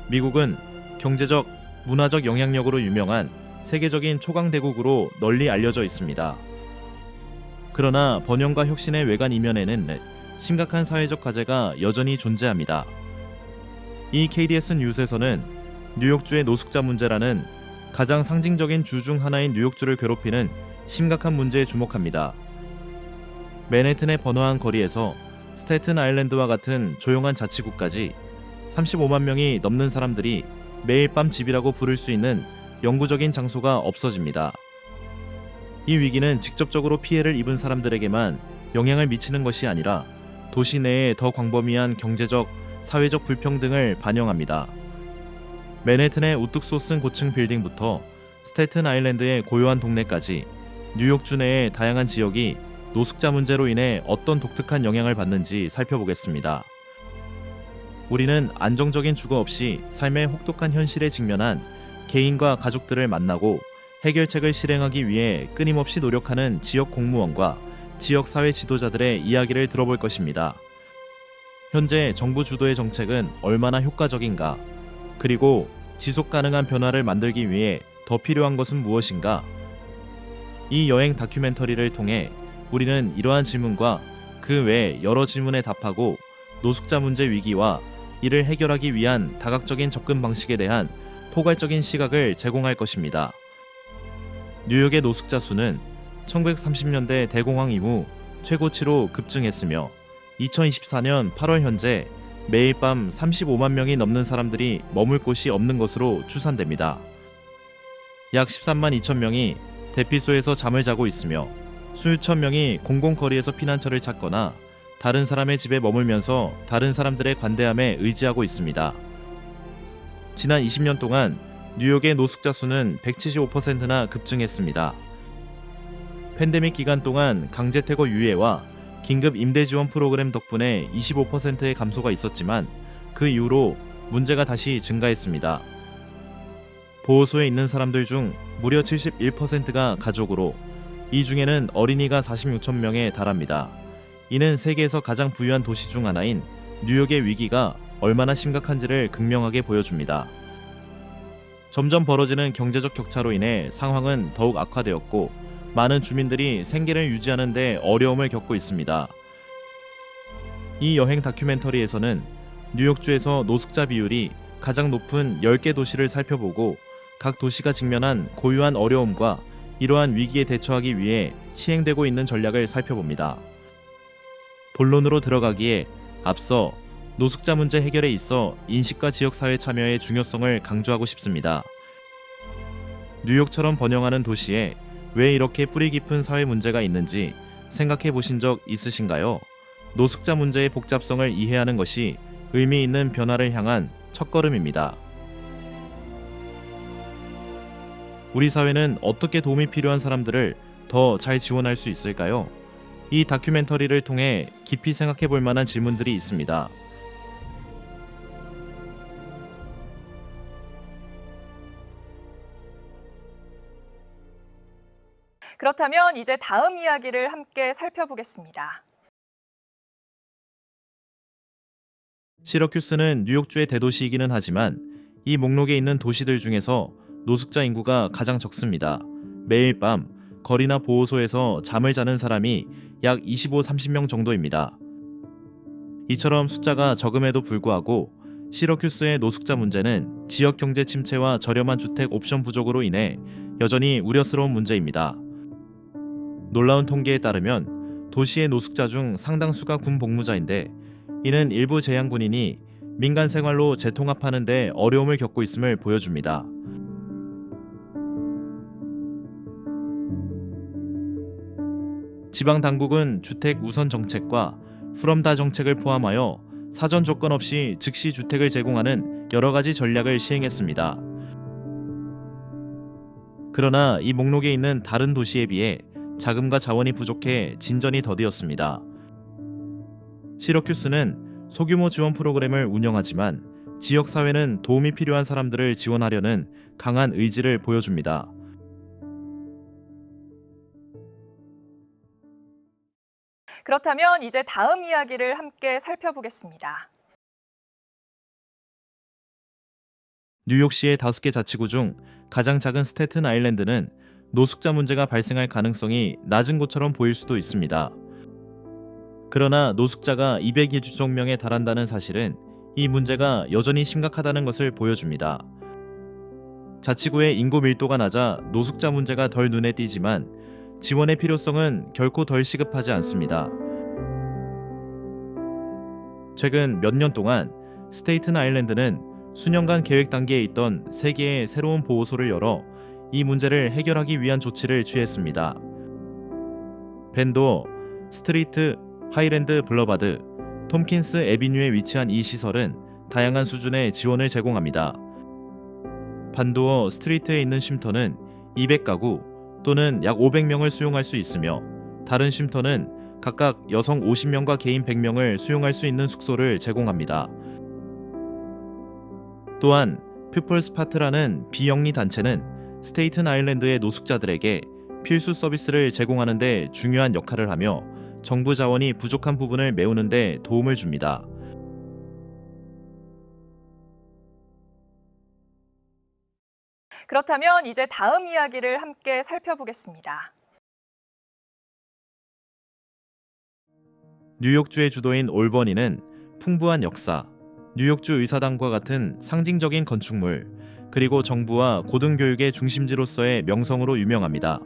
미국은 경제적, 문화적 영향력으로 유명한 세계적인 초강대국으로 널리 알려져 있습니다. 그러나 번영과 혁신의 외관 이면에는 심각한 사회적 과제가 여전히 존재합니다. 이 KDS 뉴스에서는 뉴욕주의 노숙자 문제라는 가장 상징적인 주 중 하나인 뉴욕주를 괴롭히는 심각한 문제에 주목합니다. 맨해튼의 번화한 거리에서 스태튼 아일랜드와 같은 조용한 자치구까지 35만 명이 넘는 사람들이 매일 밤 집이라고 부를 수 있는 영구적인 장소가 없어집니다. 이 위기는 직접적으로 피해를 입은 사람들에게만 영향을 미치는 것이 아니라 도시 내의 더 광범위한 경제적, 사회적 불평등을 반영합니다. 맨해튼의 우뚝 솟은 고층 빌딩부터 스태튼 아일랜드의 고요한 동네까지 뉴욕주 내의 다양한 지역이 노숙자 문제로 인해 어떤 독특한 영향을 받는지 살펴보겠습니다. 우리는 안정적인 주거 없이 삶의 혹독한 현실에 직면한 개인과 가족들을 만나고 해결책을 실행하기 위해 끊임없이 노력하는 지역 공무원과 지역 사회 지도자들의 이야기를 들어볼 것입니다. 현재 정부 주도의 정책은 얼마나 효과적인가? 그리고 지속 가능한 변화를 만들기 위해 더 필요한 것은 무엇인가? 이 여행 다큐멘터리를 통해 우리는 이러한 질문과 그 외 여러 질문에 답하고 노숙자 문제 위기와 이를 해결하기 위한 다각적인 접근 방식에 대한 포괄적인 시각을 제공할 것입니다. 뉴욕의 노숙자 수는 1930년대 대공황 이후 최고치로 급증했으며 2024년 8월 현재 매일 밤 35만 명이 넘는 사람들이 머물 곳이 없는 것으로 추산됩니다. 약 13만 2천 명이 대피소에서 잠을 자고 있으며 수천 명이 공공거리에서 피난처를 찾거나 다른 사람의 집에 머물면서 다른 사람들의 관대함에 의지하고 있습니다. 지난 20년 동안 뉴욕의 노숙자 수는 175%나 급증했습니다. 팬데믹 기간 동안 강제퇴거 유예와 긴급 임대 지원 프로그램 덕분에 25%의 감소가 있었지만 그 이후로 문제가 다시 증가했습니다. 보호소에 있는 사람들 중 무려 71%가 가족으로, 이 중에는 어린이가 46천 명에 달합니다. 이는 세계에서 가장 부유한 도시 중 하나인 뉴욕의 위기가 얼마나 심각한지를 극명하게 보여줍니다. 점점 벌어지는 경제적 격차로 인해 상황은 더욱 악화되었고 많은 주민들이 생계를 유지하는 데 어려움을 겪고 있습니다. 이 여행 다큐멘터리에서는 뉴욕주에서 노숙자 비율이 가장 높은 10개 도시를 살펴보고 각 도시가 직면한 고유한 어려움과 이러한 위기에 대처하기 위해 시행되고 있는 전략을 살펴봅니다. 본론으로 들어가기에 앞서 노숙자 문제 해결에 있어 인식과 지역사회 참여의 중요성을 강조하고 싶습니다. 뉴욕처럼 번영하는 도시에 왜 이렇게 뿌리 깊은 사회 문제가 있는지 생각해 보신 적 있으신가요? 노숙자 문제의 복잡성을 이해하는 것이 의미 있는 변화를 향한 첫걸음입니다. 우리 사회는 어떻게 도움이 필요한 사람들을 더 잘 지원할 수 있을까요? 이 다큐멘터리를 통해 깊이 생각해 볼 만한 질문들이 있습니다. 그렇다면 이제 다음 이야기를 함께 살펴보겠습니다. 시러큐스는 뉴욕주의 대도시이기는 하지만 이 목록에 있는 도시들 중에서 노숙자 인구가 가장 적습니다. 매일 밤 거리나 보호소에서 잠을 자는 사람이 약 25-30명 정도입니다. 이처럼 숫자가 적음에도 불구하고 시러큐스의 노숙자 문제는 지역 경제 침체와 저렴한 주택 옵션 부족으로 인해 여전히 우려스러운 문제입니다. 놀라운 통계에 따르면 도시의 노숙자 중 상당수가 군 복무자인데 이는 일부 재향군인이 민간 생활로 재통합하는 데 어려움을 겪고 있음을 보여줍니다. 지방 당국은 주택 우선 정책과 프롬다 정책을 포함하여 사전 조건 없이 즉시 주택을 제공하는 여러 가지 전략을 시행했습니다. 그러나 이 목록에 있는 다른 도시에 비해 자금과 자원이 부족해 진전이 더디었습니다. 시러큐스는 소규모 지원 프로그램을 운영하지만 지역사회는 도움이 필요한 사람들을 지원하려는 강한 의지를 보여줍니다. 그렇다면 이제 다음 이야기를 함께 살펴보겠습니다. 뉴욕시의 5개 자치구 중 가장 작은 스태튼 아일랜드는 노숙자 문제가 발생할 가능성이 낮은 곳처럼 보일 수도 있습니다. 그러나 노숙자가 220종 명에 달한다는 사실은 이 문제가 여전히 심각하다는 것을 보여줍니다. 자치구의 인구 밀도가 낮아 노숙자 문제가 덜 눈에 띄지만 지원의 필요성은 결코 덜 시급하지 않습니다. 최근 몇 년 동안 스테이튼 아일랜드는 수년간 계획 단계에 있던 3개의 새로운 보호소를 열어 이 문제를 해결하기 위한 조치를 취했습니다. 벤도어, 스트리트, 하이랜드 블러바드, 톰킨스 애비뉴에 위치한 이 시설은 다양한 수준의 지원을 제공합니다. 반도어 스트리트에 있는 쉼터는 200가구 또는 약 500명을 수용할 수 있으며 다른 쉼터는 각각 여성 50명과 개인 100명을 수용할 수 있는 숙소를 제공합니다. 또한 퓨플스파트라는 비영리 단체는 스테이튼 아일랜드의 노숙자들에게 필수 서비스를 제공하는 데 중요한 역할을 하며 정부 자원이 부족한 부분을 메우는 데 도움을 줍니다. 그렇다면 이제 다음 이야기를 함께 살펴보겠습니다. 뉴욕주의 주도인 올버니는 풍부한 역사, 뉴욕주 의사당과 같은 상징적인 건축물, 그리고 정부와 고등교육의 중심지로서의 명성으로 유명합니다.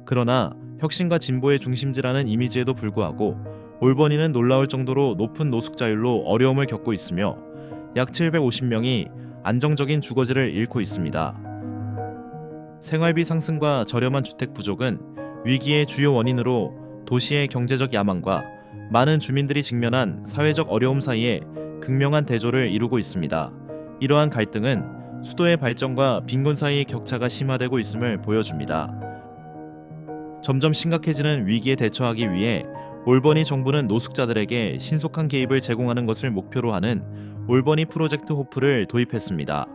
그러나 혁신과 진보의 중심지라는 이미지에도 불구하고 올버니는 놀라울 정도로 높은 노숙자율로 어려움을 겪고 있으며 약 750명이 안정적인 주거지를 잃고 있습니다. 생활비 상승과 저렴한 주택 부족은 위기의 주요 원인으로 도시의 경제적 야망과 많은 주민들이 직면한 사회적 어려움 사이에 극명한 대조를 이루고 있습니다. 이러한 갈등은 수도의 발전과 빈곤 사이의 격차가 심화되고 있음을 보여줍니다. 점점 심각해지는 위기에 대처하기 위해 올버니 정부는 노숙자들에게 신속한 개입을 제공하는 것을 목표로 하는 올버니 프로젝트 호프를 도입했습니다.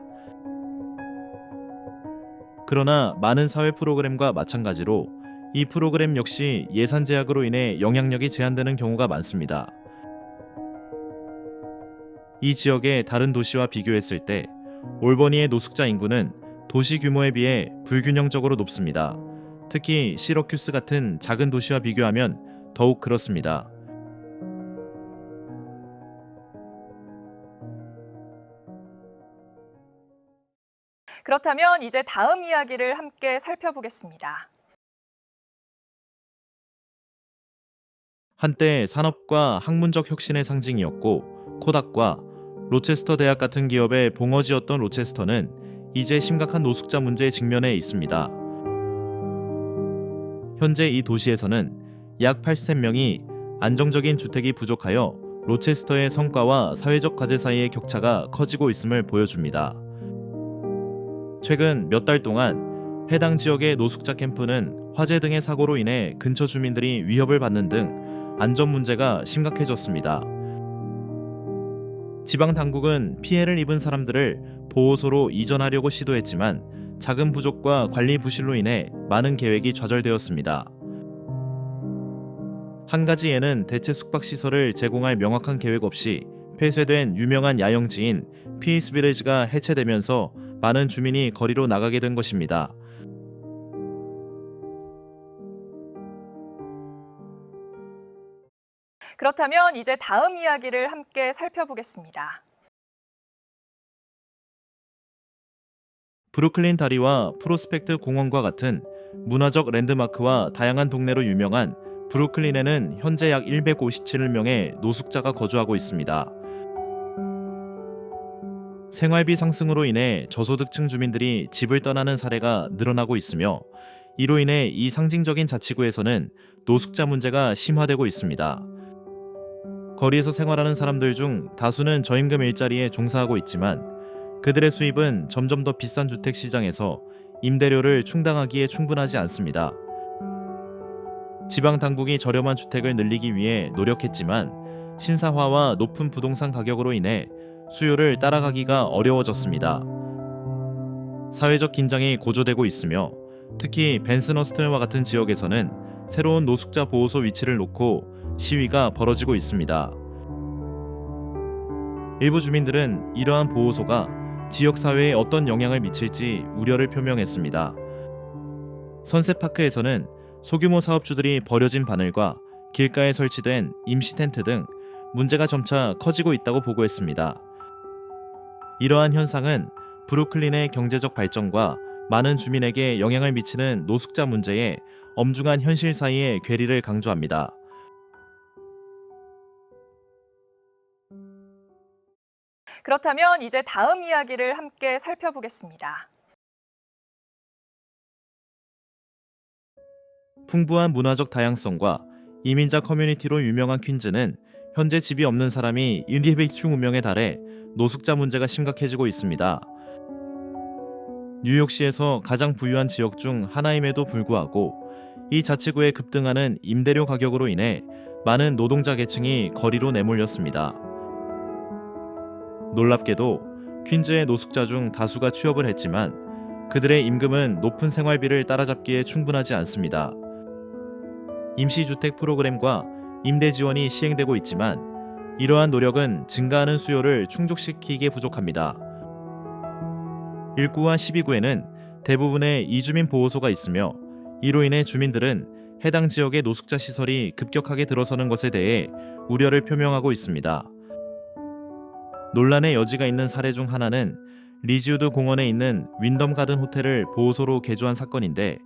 그러나 많은 사회 프로그램과 마찬가지로 이 프로그램 역시 예산 제약으로 인해 영향력이 제한되는 경우가 많습니다. 이 지역의 다른 도시와 비교했을 때 올버니의 노숙자 인구는 도시 규모에 비해 불균형적으로 높습니다. 특히 시러큐스 같은 작은 도시와 비교하면 더욱 그렇습니다. 그렇다면 이제 다음 이야기를 함께 살펴보겠습니다. 한때 산업과 학문적 혁신의 상징이었고 코닥과 로체스터 대학 같은 기업의 봉어지였던 로체스터는 이제 심각한 노숙자 문제에 직면해 있습니다. 현재 이 도시에서는 약 80명이 안정적인 주택이 부족하여 로체스터의 성과와 사회적 과제 사이의 격차가 커지고 있음을 보여줍니다. 최근 몇 달 동안 해당 지역의 노숙자 캠프는 화재 등의 사고로 인해 근처 주민들이 위협을 받는 등 안전 문제가 심각해졌습니다. 지방 당국은 피해를 입은 사람들을 보호소로 이전하려고 시도했지만 자금 부족과 관리 부실로 인해 많은 계획이 좌절되었습니다. 한 가지 예는 대체 숙박시설을 제공할 명확한 계획 없이 폐쇄된 유명한 야영지인 피스 비레지가 해체되면서 많은 주민이 거리로 나가게 된 것입니다. 그렇다면 이제 다음 이야기를 함께 살펴보겠습니다. 브루클린 다리와 프로스펙트 공원과 같은 문화적 랜드마크와 다양한 동네로 유명한 브루클린에는 현재 약 157명의 노숙자가 거주하고 있습니다. 생활비 상승으로 인해 저소득층 주민들이 집을 떠나는 사례가 늘어나고 있으며 이로 인해 이 상징적인 자치구에서는 노숙자 문제가 심화되고 있습니다. 거리에서 생활하는 사람들 중 다수는 저임금 일자리에 종사하고 있지만 그들의 수입은 점점 더 비싼 주택 시장에서 임대료를 충당하기에 충분하지 않습니다. 지방 당국이 저렴한 주택을 늘리기 위해 노력했지만 신사화와 높은 부동산 가격으로 인해 수요를 따라가기가 어려워졌습니다. 사회적 긴장이 고조되고 있으며 특히 벤슨허스트와 같은 지역에서는 새로운 노숙자 보호소 위치를 놓고 시위가 벌어지고 있습니다. 일부 주민들은 이러한 보호소가 지역 사회에 어떤 영향을 미칠지 우려를 표명했습니다. 선셋파크에서는 소규모 사업주들이 버려진 바늘과 길가에 설치된 임시 텐트 등 문제가 점차 커지고 있다고 보고했습니다. 이러한 현상은 브루클린의 경제적 발전과 많은 주민에게 영향을 미치는 노숙자 문제의 엄중한 현실 사이의 괴리를 강조합니다. 그렇다면 이제 다음 이야기를 함께 살펴보겠습니다. 풍부한 문화적 다양성과 이민자 커뮤니티로 유명한 퀸즈는 현재 집이 없는 사람이 200명 달해 노숙자 문제가 심각해지고 있습니다. 뉴욕시에서 가장 부유한 지역 중 하나임에도 불구하고 이 자치구에 급등하는 임대료 가격으로 인해 많은 노동자 계층이 거리로 내몰렸습니다. 놀랍게도 퀸즈의 노숙자 중 다수가 취업을 했지만 그들의 임금은 높은 생활비를 따라잡기에 충분하지 않습니다. 임시주택 프로그램과 임대 지원이 시행되고 있지만 이러한 노력은 증가하는 수요를 충족시키기에 부족합니다. 1구와 12구에는 대부분의 이주민 보호소가 있으며 이로 인해 주민들은 해당 지역의 노숙자 시설이 급격하게 들어서는 것에 대해 우려를 표명하고 있습니다. 논란의 여지가 있는 사례 중 하나는 리지우드 공원에 있는 윈덤 가든 호텔을 보호소로 개조한 사건인데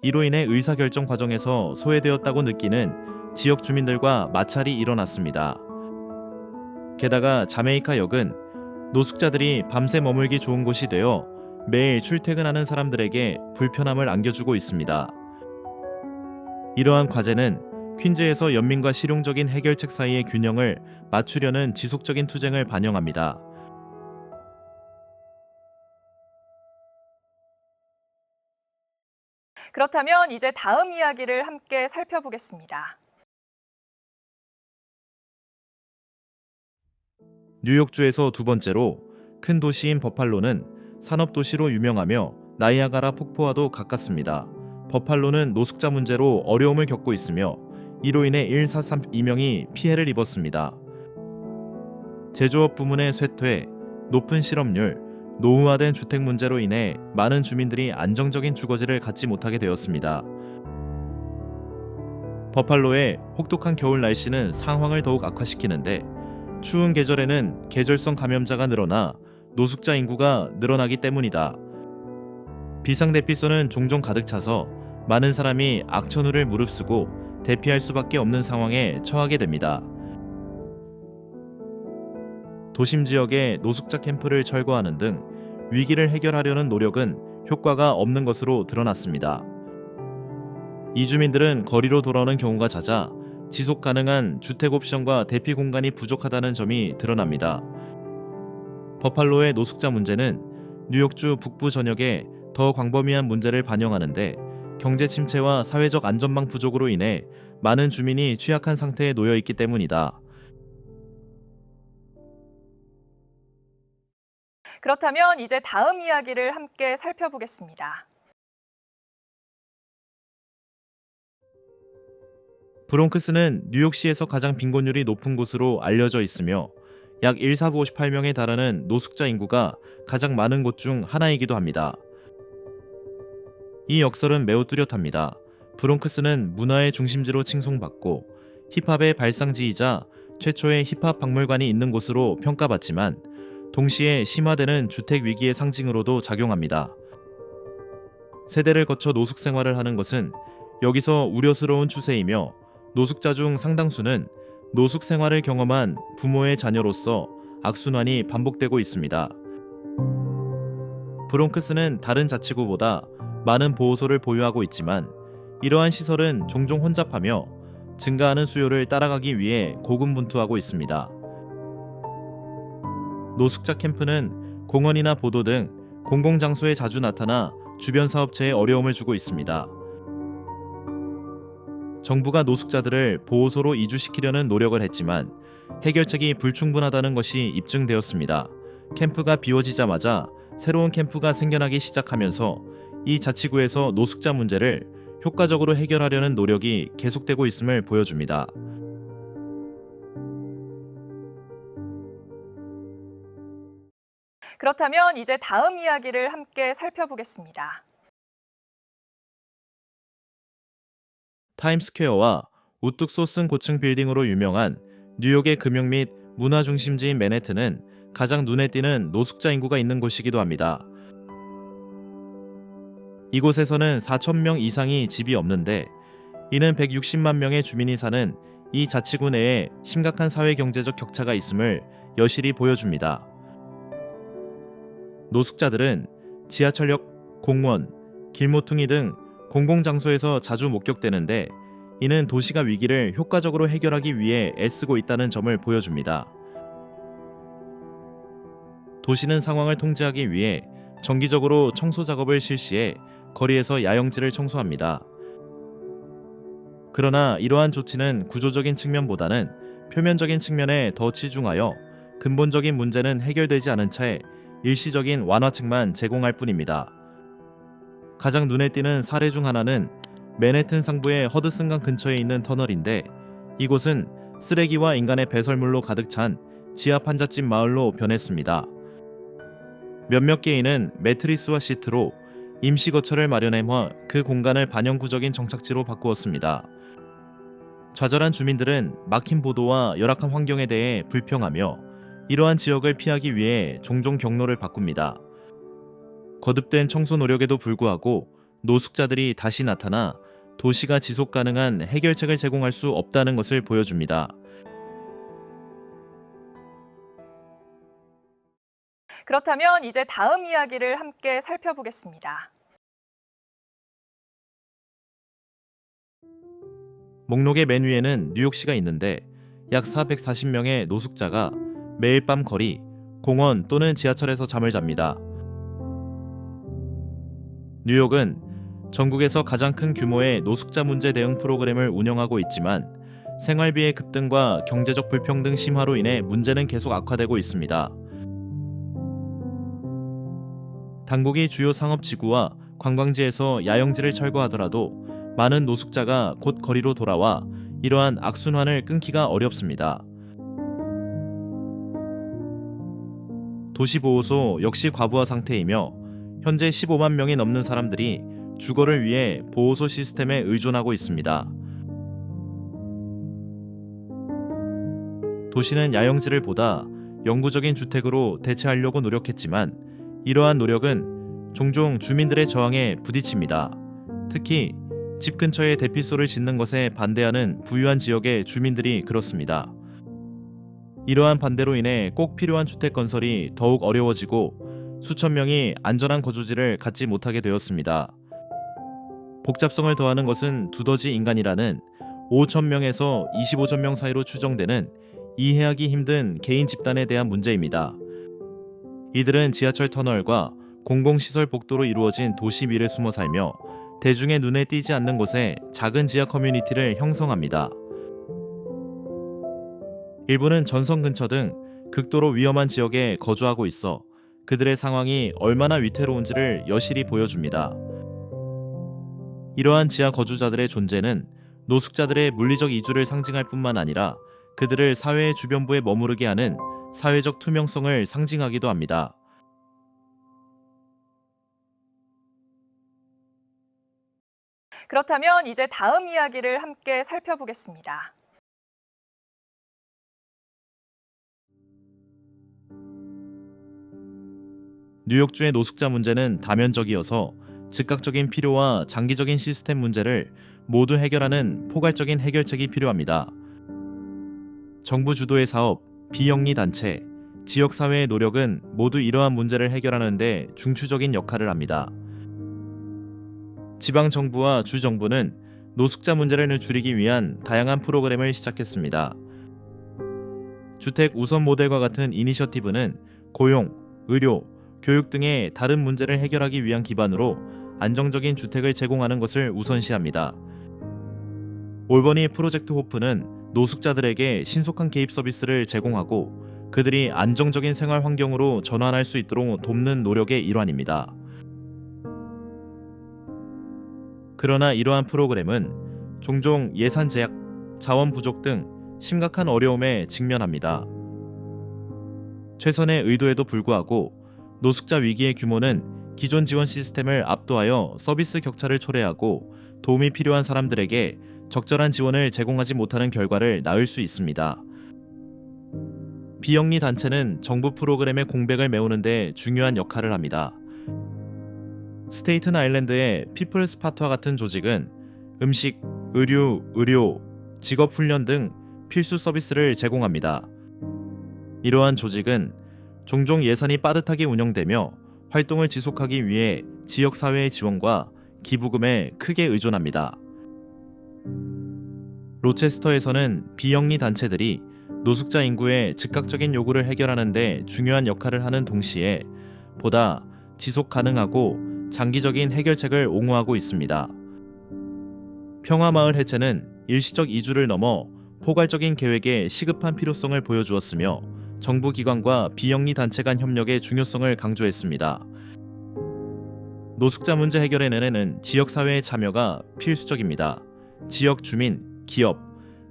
이로 인해 의사결정 과정에서 소외되었다고 느끼는 지역 주민들과 마찰이 일어났습니다. 게다가 자메이카 역은 노숙자들이 밤새 머물기 좋은 곳이 되어 매일 출퇴근하는 사람들에게 불편함을 안겨주고 있습니다. 이러한 과제는 퀸즈에서 연민과 실용적인 해결책 사이의 균형을 맞추려는 지속적인 투쟁을 반영합니다. 그렇다면 이제 다음 이야기를 함께 살펴보겠습니다. 뉴욕주에서 두 번째로 큰 도시인 버팔로는 산업도시로 유명하며 나이아가라 폭포와도 가깝습니다. 버팔로는 노숙자 문제로 어려움을 겪고 있으며 이로 인해 1432명이 피해를 입었습니다. 제조업 부문의 쇠퇴, 높은 실업률, 노후화된 주택 문제로 인해 많은 주민들이 안정적인 주거지를 갖지 못하게 되었습니다. 버팔로의 혹독한 겨울 날씨는 상황을 더욱 악화시키는데 추운 계절에는 계절성 감염자가 늘어나 노숙자 인구가 늘어나기 때문이다. 비상대피소는 종종 가득 차서 많은 사람이 악천후를 무릅쓰고 대피할 수밖에 없는 상황에 처하게 됩니다. 도심 지역에 노숙자 캠프를 철거하는 등 위기를 해결하려는 노력은 효과가 없는 것으로 드러났습니다. 이주민들은 거리로 돌아오는 경우가 잦아 지속 가능한 주택 옵션과 대피 공간이 부족하다는 점이 드러납니다. 버팔로의 노숙자 문제는 뉴욕주 북부 전역에 더 광범위한 문제를 반영하는데 경제 침체와 사회적 안전망 부족으로 인해 많은 주민이 취약한 상태에 놓여 있기 때문이다. 그렇다면 이제 다음 이야기를 함께 살펴보겠습니다. 브롱크스는 뉴욕시에서 가장 빈곤율이 높은 곳으로 알려져 있으며 약 1,458명에 달하는 노숙자 인구가 가장 많은 곳 중 하나이기도 합니다. 이 역설은 매우 뚜렷합니다. 브롱크스는 문화의 중심지로 칭송받고 힙합의 발상지이자 최초의 힙합 박물관이 있는 곳으로 평가받지만 동시에 심화되는 주택 위기의 상징으로도 작용합니다. 세대를 거쳐 노숙 생활을 하는 것은 여기서 우려스러운 추세이며 노숙자 중 상당수는 노숙 생활을 경험한 부모의 자녀로서 악순환이 반복되고 있습니다. 브롱크스는 다른 자치구보다 많은 보호소를 보유하고 있지만 이러한 시설은 종종 혼잡하며 증가하는 수요를 따라가기 위해 고군분투하고 있습니다. 노숙자 캠프는 공원이나 보도 등 공공장소에 자주 나타나 주변 사업체에 어려움을 주고 있습니다. 정부가 노숙자들을 보호소로 이주시키려는 노력을 했지만 해결책이 불충분하다는 것이 입증되었습니다. 캠프가 비워지자마자 새로운 캠프가 생겨나기 시작하면서 이 자치구에서 노숙자 문제를 효과적으로 해결하려는 노력이 계속되고 있음을 보여줍니다. 그렇다면 이제 다음 이야기를 함께 살펴보겠습니다. 타임스퀘어와 우뚝 솟은 고층 빌딩으로 유명한 뉴욕의 금융 및 문화 중심지인 맨해튼은 가장 눈에 띄는 노숙자 인구가 있는 곳이기도 합니다. 이곳에서는 4,000명 이상이 집이 없는데 이는 160만 명의 주민이 사는 이 자치구 내에 심각한 사회 경제적 격차가 있음을 여실히 보여줍니다. 노숙자들은 지하철역, 공원, 길모퉁이 등 공공장소에서 자주 목격되는데 이는 도시가 위기를 효과적으로 해결하기 위해 애쓰고 있다는 점을 보여줍니다. 도시는 상황을 통제하기 위해 정기적으로 청소 작업을 실시해 거리에서 야영지를 청소합니다. 그러나 이러한 조치는 구조적인 측면보다는 표면적인 측면에 더 치중하여 근본적인 문제는 해결되지 않은 채 일시적인 완화책만 제공할 뿐입니다. 가장 눈에 띄는 사례 중 하나는 맨해튼 상부의 허드슨강 근처에 있는 터널인데 이곳은 쓰레기와 인간의 배설물로 가득 찬 지하 판잣집 마을로 변했습니다. 몇몇 개인은 매트리스와 시트로 임시 거처를 마련해 그 공간을 반영구적인 정착지로 바꾸었습니다. 좌절한 주민들은 막힌 보도와 열악한 환경에 대해 불평하며 이러한 지역을 피하기 위해 종종 경로를 바꿉니다. 거듭된 청소 노력에도 불구하고 노숙자들이 다시 나타나 도시가 지속 가능한 해결책을 제공할 수 없다는 것을 보여줍니다. 그렇다면 이제 다음 이야기를 함께 살펴보겠습니다. 목록의 맨 위에는 뉴욕시가 있는데 약 440명의 노숙자가 매일 밤 거리, 공원 또는 지하철에서 잠을 잡니다. 뉴욕은 전국에서 가장 큰 규모의 노숙자 문제 대응 프로그램을 운영하고 있지만 생활비의 급등과 경제적 불평등 심화로 인해 문제는 계속 악화되고 있습니다. 당국이 주요 상업지구와 관광지에서 야영지를 철거하더라도 많은 노숙자가 곧 거리로 돌아와 이러한 악순환을 끊기가 어렵습니다. 도시보호소 역시 과부하 상태이며 현재 15만 명이 넘는 사람들이 주거를 위해 보호소 시스템에 의존하고 있습니다. 도시는 야영지를 보다 영구적인 주택으로 대체하려고 노력했지만 이러한 노력은 종종 주민들의 저항에 부딪힙니다. 특히 집 근처에 대피소를 짓는 것에 반대하는 부유한 지역의 주민들이 그렇습니다. 이러한 반대로 인해 꼭 필요한 주택 건설이 더욱 어려워지고 수천 명이 안전한 거주지를 갖지 못하게 되었습니다. 복잡성을 더하는 것은 두더지 인간이라는 5,000명에서 25천 명 사이로 추정되는 이해하기 힘든 개인 집단에 대한 문제입니다. 이들은 지하철 터널과 공공시설 복도로 이루어진 도시 밀에 숨어 살며 대중의 눈에 띄지 않는 곳에 작은 지하 커뮤니티를 형성합니다. 일부는 전선 근처 등 극도로 위험한 지역에 거주하고 있어 그들의 상황이 얼마나 위태로운지를 여실히 보여줍니다. 이러한 지하 거주자들의 존재는 노숙자들의 물리적 이주를 상징할 뿐만 아니라 그들을 사회의 주변부에 머무르게 하는 사회적 투명성을 상징하기도 합니다. 그렇다면 이제 다음 이야기를 함께 살펴보겠습니다. 뉴욕주의 노숙자 문제는 다면적이어서 즉각적인 필요와 장기적인 시스템 문제를 모두 해결하는 포괄적인 해결책이 필요합니다. 정부 주도의 사업, 비영리 단체, 지역사회의 노력은 모두 이러한 문제를 해결하는 데 중추적인 역할을 합니다. 지방정부와 주정부는 노숙자 문제를 줄이기 위한 다양한 프로그램을 시작했습니다. 주택 우선 모델과 같은 이니셔티브는 고용, 의료, 교육 등의 다른 문제를 해결하기 위한 기반으로 안정적인 주택을 제공하는 것을 우선시합니다. 올버니 프로젝트 호프는 노숙자들에게 신속한 개입 서비스를 제공하고 그들이 안정적인 생활 환경으로 전환할 수 있도록 돕는 노력의 일환입니다. 그러나 이러한 프로그램은 종종 예산 제약, 자원 부족 등 심각한 어려움에 직면합니다. 최선의 의도에도 불구하고 노숙자 위기의 규모는 기존 지원 시스템을 압도하여 서비스 격차를 초래하고 도움이 필요한 사람들에게 적절한 지원을 제공하지 못하는 결과를 낳을 수 있습니다. 비영리 단체는 정부 프로그램의 공백을 메우는 데 중요한 역할을 합니다. 스테이튼 아일랜드의 피플스팟와 같은 조직은 음식, 의료, 직업훈련 등 필수 서비스를 제공합니다. 이러한 조직은 종종 예산이 빠듯하게 운영되며 활동을 지속하기 위해 지역사회의 지원과 기부금에 크게 의존합니다. 로체스터에서는 비영리 단체들이 노숙자 인구의 즉각적인 요구를 해결하는 데 중요한 역할을 하는 동시에 보다 지속 가능하고 장기적인 해결책을 옹호하고 있습니다. 평화마을 해체는 일시적 이주를 넘어 포괄적인 계획의 시급한 필요성을 보여주었으며 정부 기관과 비영리 단체 간 협력의 중요성을 강조했습니다. 노숙자 문제 해결에는 지역사회의 참여가 필수적입니다. 지역 주민, 기업,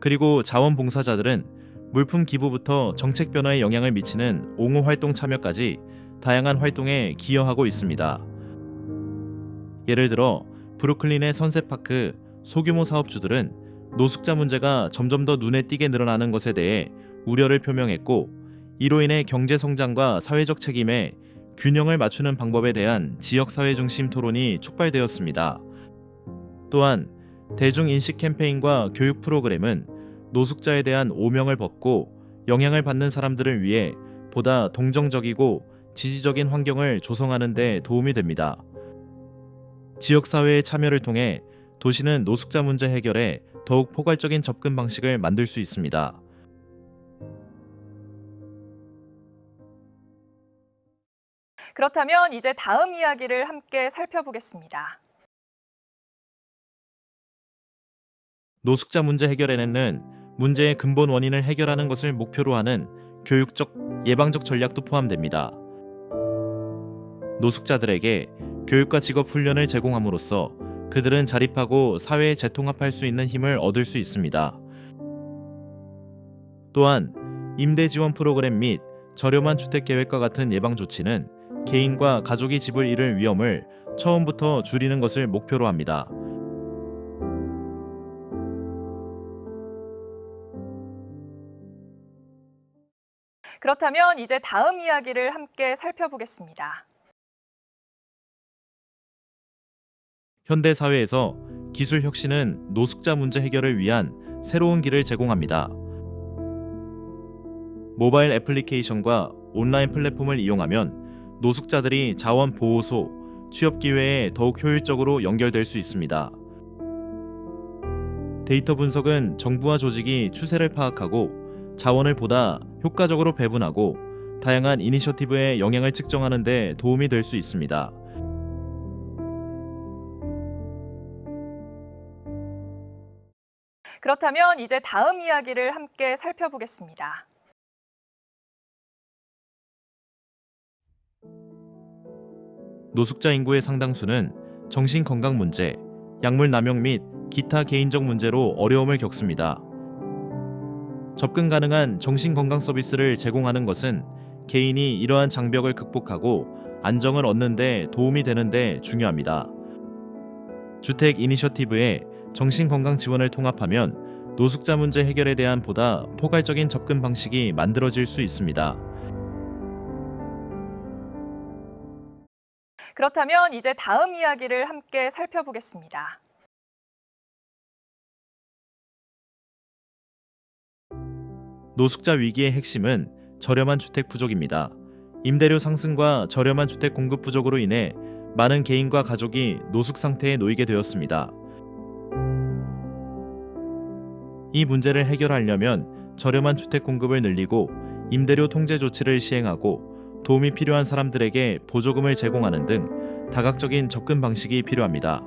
그리고 자원봉사자들은 물품 기부부터 정책 변화에 영향을 미치는 옹호 활동 참여까지 다양한 활동에 기여하고 있습니다. 예를 들어 브루클린의 선셋파크 소규모 사업주들은 노숙자 문제가 점점 더 눈에 띄게 늘어나는 것에 대해 우려를 표명했고, 이로 인해 경제 성장과 사회적 책임에 균형을 맞추는 방법에 대한 지역사회 중심 토론이 촉발되었습니다. 또한 대중인식 캠페인과 교육 프로그램은 노숙자에 대한 오명을 벗고 영향을 받는 사람들을 위해 보다 동정적이고 지지적인 환경을 조성하는 데 도움이 됩니다. 지역사회의 참여를 통해 도시는 노숙자 문제 해결에 더욱 포괄적인 접근 방식을 만들 수 있습니다. 그렇다면 이제 다음 이야기를 함께 살펴보겠습니다. 노숙자 문제 해결에는 문제의 근본 원인을 해결하는 것을 목표로 하는 교육적, 예방적 전략도 포함됩니다. 노숙자들에게 교육과 직업 훈련을 제공함으로써 그들은 자립하고 사회에 재통합할 수 있는 힘을 얻을 수 있습니다. 또한 임대 지원 프로그램 및 저렴한 주택 계획과 같은 예방 조치는 개인과 가족이 집을 잃을 위험을 처음부터 줄이는 것을 목표로 합니다. 그렇다면 이제 다음 이야기를 함께 살펴보겠습니다. 현대 사회에서 기술 혁신은 노숙자 문제 해결을 위한 새로운 길을 제공합니다. 모바일 애플리케이션과 온라인 플랫폼을 이용하면 노숙자들이 자원보호소, 취업 기회에 더욱 효율적으로 연결될 수 있습니다. 데이터 분석은 정부와 조직이 추세를 파악하고 자원을 보다 효과적으로 배분하고 다양한 이니셔티브의 영향을 측정하는 데 도움이 될 수 있습니다. 그렇다면 이제 다음 이야기를 함께 살펴보겠습니다. 노숙자 인구의 상당수는 정신건강 문제, 약물 남용 및 기타 개인적 문제로 어려움을 겪습니다. 접근 가능한 정신건강 서비스를 제공하는 것은 개인이 이러한 장벽을 극복하고 안정을 얻는 데 도움이 되는 데 중요합니다. 주택 이니셔티브에 정신건강 지원을 통합하면 노숙자 문제 해결에 대한 보다 포괄적인 접근 방식이 만들어질 수 있습니다. 그렇다면 이제 다음 이야기를 함께 살펴보겠습니다. 노숙자 위기의 핵심은 저렴한 주택 부족입니다. 임대료 상승과 저렴한 주택 공급 부족으로 인해 많은 개인과 가족이 노숙 상태에 놓이게 되었습니다. 이 문제를 해결하려면 저렴한 주택 공급을 늘리고 임대료 통제 조치를 시행하고 도움이 필요한 사람들에게 보조금을 제공하는 등 다각적인 접근 방식이 필요합니다.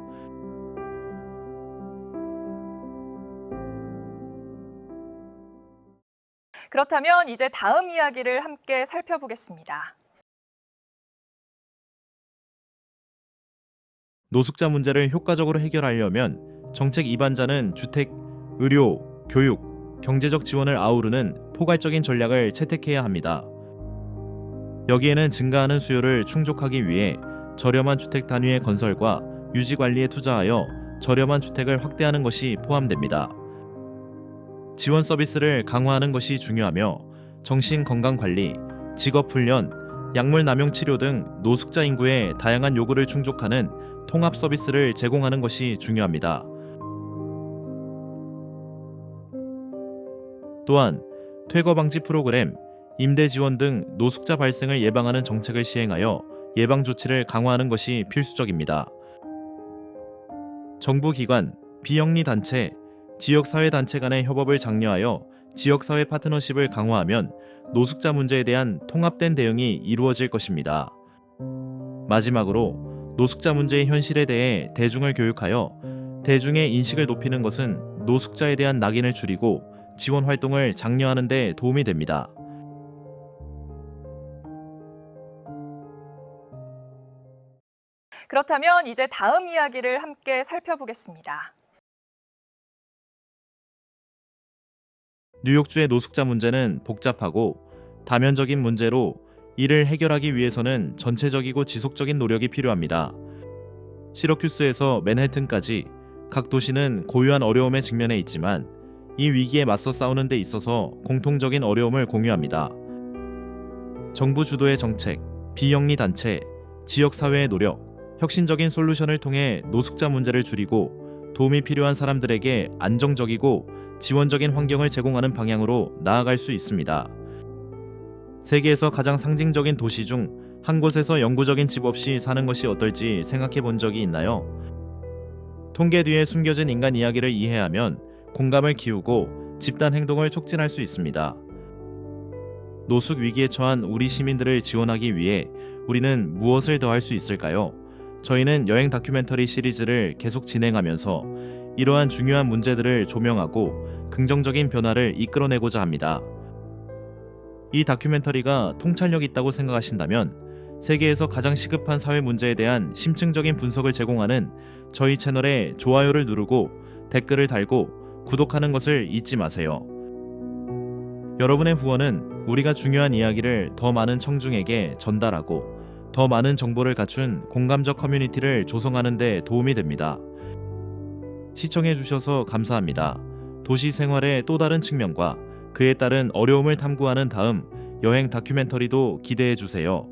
그렇다면 이제 다음 이야기를 함께 살펴보겠습니다. 노숙자 문제를 효과적으로 해결하려면 정책 입안자는 주택, 의료, 교육, 경제적 지원을 아우르는 포괄적인 전략을 채택해야 합니다. 여기에는 증가하는 수요를 충족하기 위해 저렴한 주택 단위의 건설과 유지 관리에 투자하여 저렴한 주택을 확대하는 것이 포함됩니다. 지원 서비스를 강화하는 것이 중요하며 정신건강관리, 직업훈련, 약물 남용 치료 등 노숙자 인구의 다양한 요구를 충족하는 통합 서비스를 제공하는 것이 중요합니다. 또한 퇴거 방지 프로그램, 임대 지원 등 노숙자 발생을 예방하는 정책을 시행하여 예방 조치를 강화하는 것이 필수적입니다. 정부 기관, 비영리 단체, 지역사회 단체 간의 협업을 장려하여 지역사회 파트너십을 강화하면 노숙자 문제에 대한 통합된 대응이 이루어질 것입니다. 마지막으로 노숙자 문제의 현실에 대해 대중을 교육하여 대중의 인식을 높이는 것은 노숙자에 대한 낙인을 줄이고 지원 활동을 장려하는 데 도움이 됩니다. 그렇다면 이제 다음 이야기를 함께 살펴보겠습니다. 뉴욕주의 노숙자 문제는 복잡하고 다면적인 문제로 이를 해결하기 위해서는 전체적이고 지속적인 노력이 필요합니다. 시러큐스에서 맨해튼까지 각 도시는 고유한 어려움에 직면해 있지만 이 위기에 맞서 싸우는 데 있어서 공통적인 어려움을 공유합니다. 정부 주도의 정책, 비영리 단체, 지역사회의 노력, 혁신적인 솔루션을 통해 노숙자 문제를 줄이고 도움이 필요한 사람들에게 안정적이고 지원적인 환경을 제공하는 방향으로 나아갈 수 있습니다. 세계에서 가장 상징적인 도시 중 한 곳에서 영구적인 집 없이 사는 것이 어떨지 생각해 본 적이 있나요? 통계 뒤에 숨겨진 인간 이야기를 이해하면 공감을 키우고 집단 행동을 촉진할 수 있습니다. 노숙 위기에 처한 우리 시민들을 지원하기 위해 우리는 무엇을 더 할 수 있을까요? 저희는 여행 다큐멘터리 시리즈를 계속 진행하면서 이러한 중요한 문제들을 조명하고 긍정적인 변화를 이끌어내고자 합니다. 이 다큐멘터리가 통찰력 있다고 생각하신다면 세계에서 가장 시급한 사회 문제에 대한 심층적인 분석을 제공하는 저희 채널에 좋아요를 누르고 댓글을 달고 구독하는 것을 잊지 마세요. 여러분의 후원은 우리가 중요한 이야기를 더 많은 청중에게 전달하고 더 많은 정보를 갖춘 공감적 커뮤니티를 조성하는 데 도움이 됩니다. 시청해 주셔서 감사합니다. 도시 생활의 또 다른 측면과 그에 따른 어려움을 탐구하는 다음 여행 다큐멘터리도 기대해 주세요.